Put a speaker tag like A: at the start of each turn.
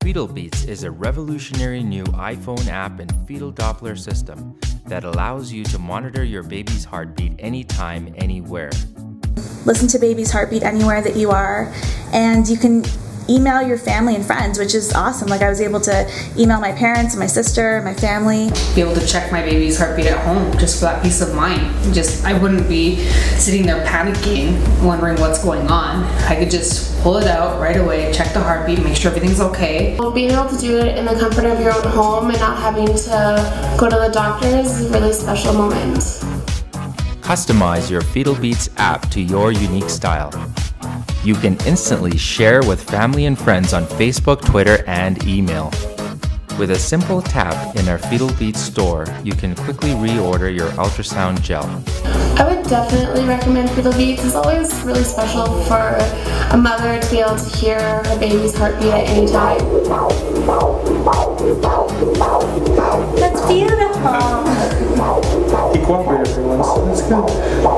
A: FetalBeats is a revolutionary new iPhone app and Fetal Doppler system that allows you to monitor your baby's heartbeat anytime, anywhere.
B: Listen to baby's heartbeat anywhere that you are, and you can email your family and friends, which is awesome. Like, I was able to email my parents, my sister, my family.
C: Be able to check my baby's heartbeat at home just for that peace of mind. I wouldn't be sitting there panicking, wondering what's going on. I could just pull it out right away, check the heartbeat, make sure everything's okay.
D: Being able to do it in the comfort of your own home and not having to go to the doctor is a really special moment.
A: Customize your FetalBeats app to your unique style. You can instantly share with family and friends on Facebook, Twitter, and email. With a simple tap in our FetalBeats store, you can quickly reorder your ultrasound gel.
D: I would definitely recommend FetalBeats. It's always really special for a mother to be able to hear her baby's heartbeat at any time.
B: That's beautiful.
E: He cooperated for once. That's good.